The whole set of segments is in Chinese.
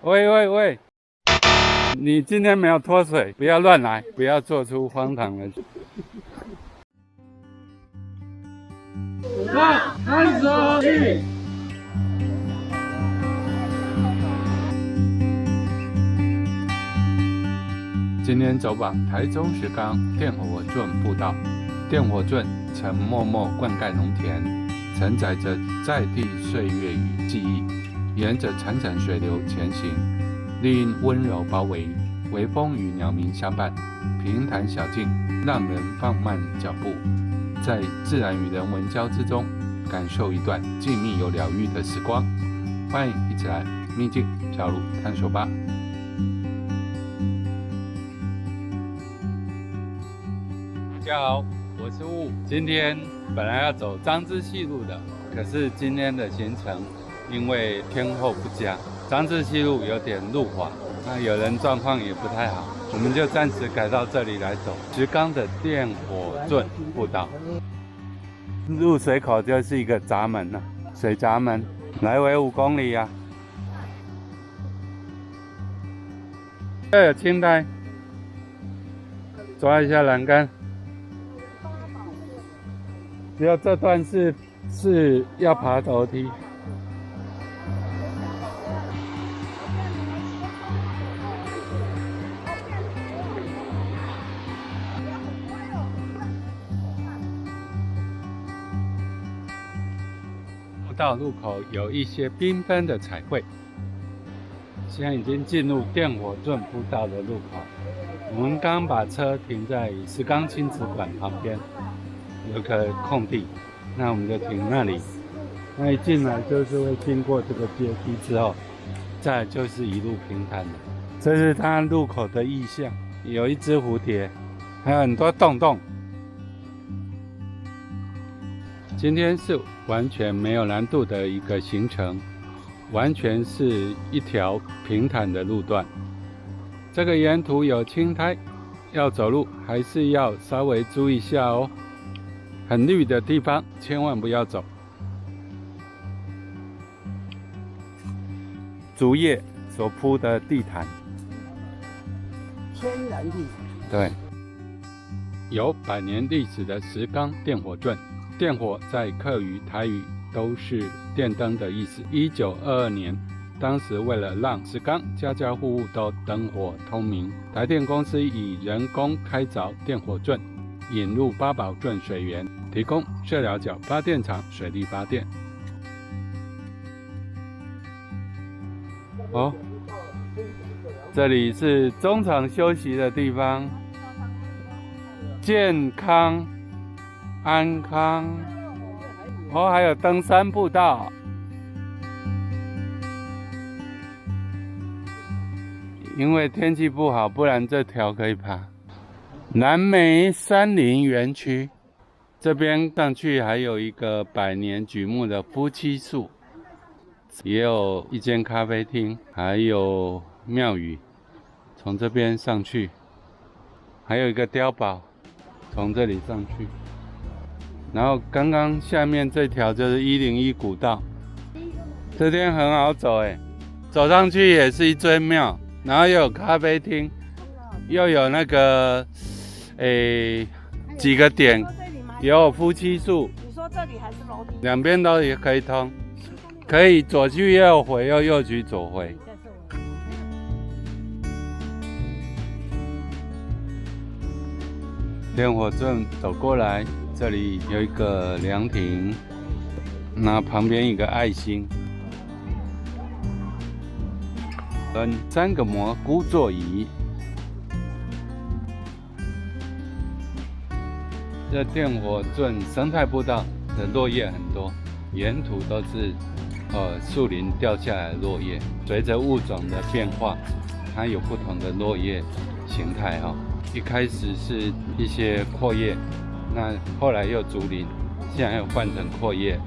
喂喂喂，你今天没有脱水，不要乱来，不要做出荒唐的。开始。今天走访台中石冈电火圳步道，电火圳曾默默灌溉农田，承载着在地岁月与记忆，沿着潺潺水流前行，绿荫温柔包围，微风与鸟鸣相伴，平坦小径让人放慢脚步，在自然与人文交织中，感受一段静谧又疗愈的时光。欢迎一起来秘境小路探索吧。大家好，我是雾。今天本来要走彰之细路的，可是今天的行程因为天候不佳，彰之细路有点路滑，那有人状况也不太好，我们就暂时改到这里来走石冈的电火圳步道。入水口就是一个闸门了，水闸门，来回5公里啊。这有青苔，抓一下栏杆。只有这段是要爬楼梯。步道路口有一些缤纷的彩绘。现在已经进入电火圳步道的路口，我们刚把车停在石冈亲子馆旁边。有个空地，那我们就停那里。那一进来就是会经过这个阶梯之后，再来就是一路平坦的。这是它路口的意象，有一只蝴蝶，还有很多洞洞。今天是完全没有难度的一个行程，完全是一条平坦的路段。这个沿途有青苔，要走路还是要稍微注意一下哦。很绿的地方千万不要走。竹叶所铺的地毯，天然地毯。对，有100年历史的石冈电火圳。电火在客语、台语都是电灯的意思。1922年，当时为了让石冈家家户户都灯火通明，台电公司以人工开凿电火圳，引入八宝圳水源，提供社寮角发电厂水力发电。哦，这里是中场休息的地方，健康、安康。哦，还有登山步道。因为天气不好，不然这条可以爬。南梅山林园区，这边上去还有一个100年榉木的夫妻树，也有一间咖啡厅，还有庙宇。从这边上去，还有一个碉堡，从这里上去。然后刚刚下面这条就是101古道，这边很好走走上去也是一堆庙，然后又有咖啡厅，又有那个几个点，也有夫妻树。你说这里还是楼梯？两边都也可以通，可以左去右回，又右去左回。电火圳走过来，这里有一个凉亭，那旁边一个爱心，跟3个蘑菇座椅。这电火圳生态步道的落叶很多，沿途都是树林掉下来的落叶，随着物种的变化，它有不同的落叶形态一开始是一些阔叶，那后来又竹林，现在又换成阔叶。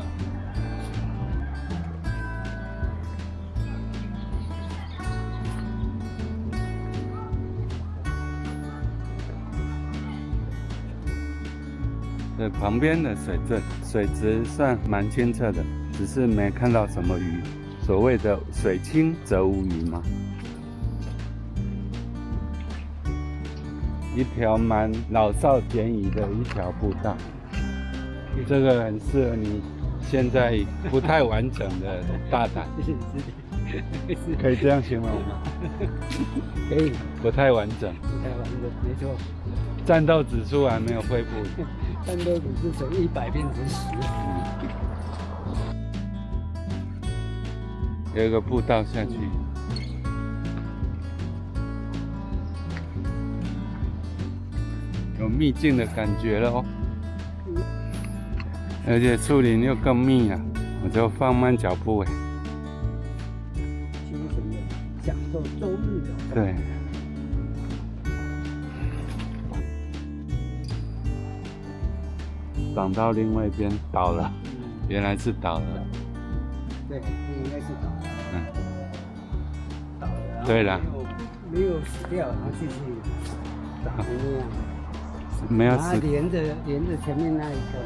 这旁边的水圳，水质算蛮清澈的，只是没看到什么鱼。所谓的水清则无鱼嘛。一条蛮老少咸宜的一条步道，这个很适合你现在不太完整的大胆，可以这样形容吗？可以，不太完整，不太完整，没错。战斗指数还没有恢复，战斗指数从100变成10。有一个步道下去。有秘境的感觉了哦，而且树林又更密了，我就放慢脚步哎。清晨的享受周日早上。对。挡到另外一边倒了，原来是倒了。对，这应该是倒了。倒了。对了。没有死掉，然后继续长成那样。没有死，连着前面那一根，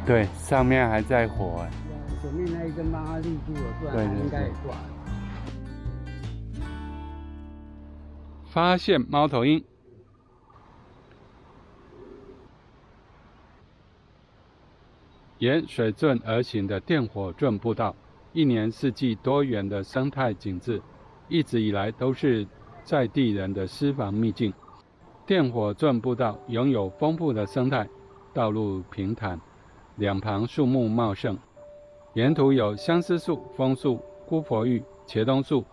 对，上面还在火哎。前面那一根帮它立住了，不然它应该也挂了。发现猫头鹰，沿水圳而行的电火圳步道，一年四季多元的生态景致，一直以来都是在地人的私房秘境。电火圳步道拥有丰富的生态，道路平坦，两旁树木茂盛，沿途有相思树、枫树、姑婆芋、茄冬树、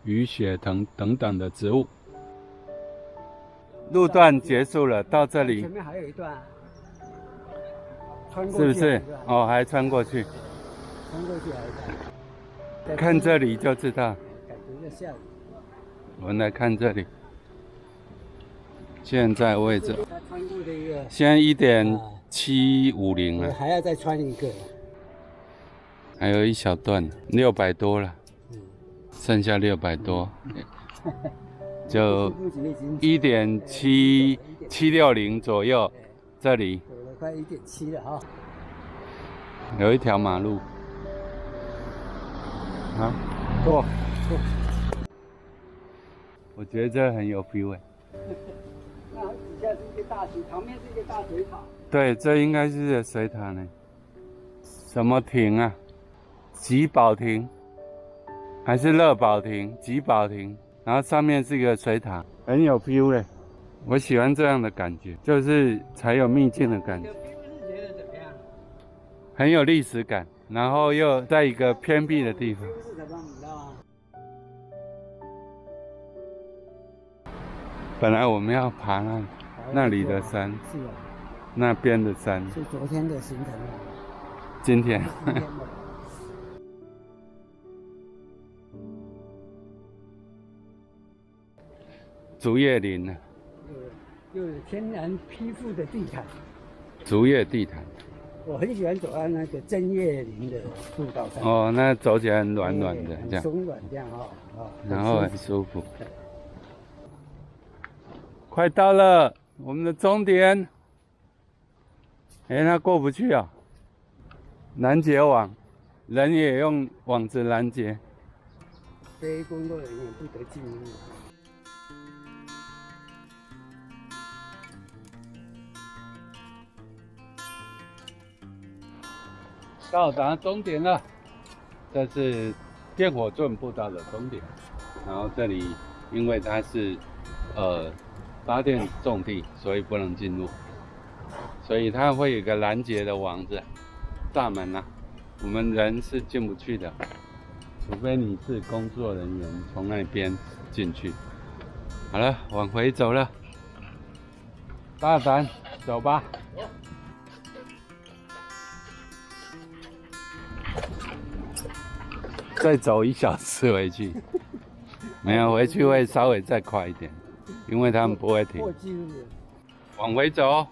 雨雪藤等等的植物。路段结束了，到这里前面还有一段，穿过是不是？哦，还穿过去。穿过去还有一段。看这里就知道。感觉在下雨。我们来看这里。现在位置，现在1.750了，还要再穿一个，还有一小段，600多了，剩下600多，就1.760左右，这里走了快1.7了哈，有一条马路，啊，过，我觉得这很有 feel 哎。那底下是一个大水，旁边是一个大水塔。对，这应该是水塔呢。什么亭啊？吉宝亭，还是乐宝亭？吉宝亭，然后上面是一个水塔，很有 feel 嘞。我喜欢这样的感觉，就是才有秘境的感觉。很有历史感，然后又在一个偏僻的地方。本来我们要爬那里的山，是啊，那边的山，是昨天的行程啊。今天。竹叶林呢？有天然披覆的地毯。竹叶地毯。我很喜欢走在那个针叶林的步道上。哦，那走起来很软软的，这样。松软这样哈，然后很舒服。快到了，我们的终点。哎，他过不去啊！拦截网，人也用网子拦截。非工作人员不得进入。到达终点了，这是电火圳步道的终点。然后这里因为它是发电重地，所以不能进入，所以它会有一个拦截的网子大门啊，我们人是进不去的，除非你是工作人员从那边进去。好了，往回走了，大胆走吧。再走1小时回去，没有回去会稍微再快一点。因为他们不会停。往回走，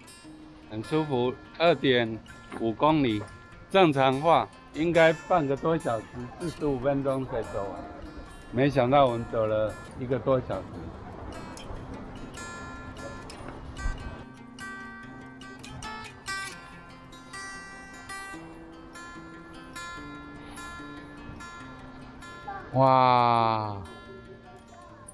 很舒服，2.5公里，正常话应该半个多小时，45分钟可以走完。没想到我们走了1个多小时。哇！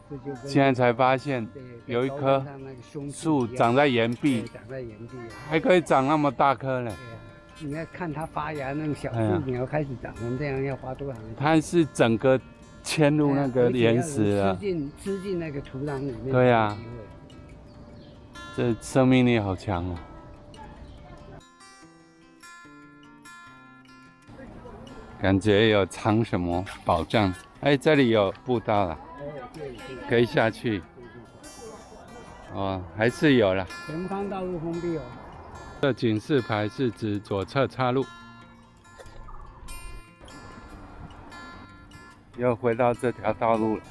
这就跟现在才发现对有一跟棵高山上那个兄弟树一样长在岩壁对，长在岩壁啊。还可以长那么大颗嘞。对呀，你要看它发芽，那种小哎呀树苗开始长成这样，要花多长时间？它是整个嵌入那个岩石了。吃进那个土壤里面。对呀，这生命力好强哦。感觉有藏什么宝藏。哎，这里有步道了，可以下去。哦，还是有啦。前方道路封闭哦。这警示牌是指左侧岔路。又回到这条道路了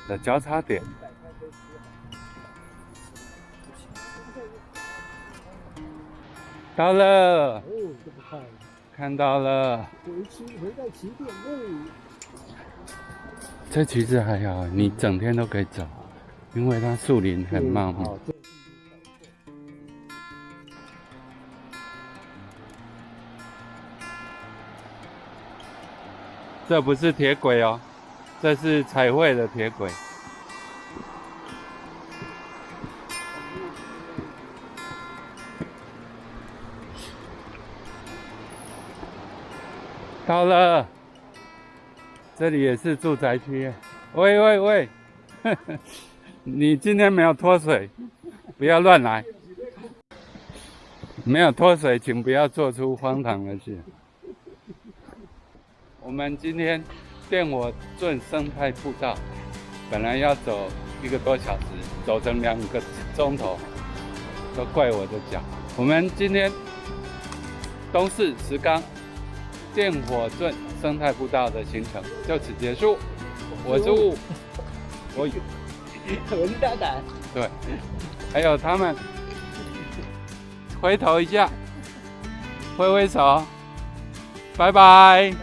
的交叉点。到了，哦，这不快。看到了。回到起点哦。这其实还好，你整天都可以走，因为它树林很茂密。这不是铁轨哦，这是彩绘的铁轨。到了，这里也是住宅区。喂喂喂，你今天没有脱水，不要乱来。没有脱水，请不要做出荒唐的事。我们今天电火圳生态步道本来要走1个多小时，走成2个钟头，都怪我的脚。我们今天东势石冈电火圳生态步道的行程就此结束。我是雾，我是大胆。对，还有他们回头一下，挥挥手，拜拜。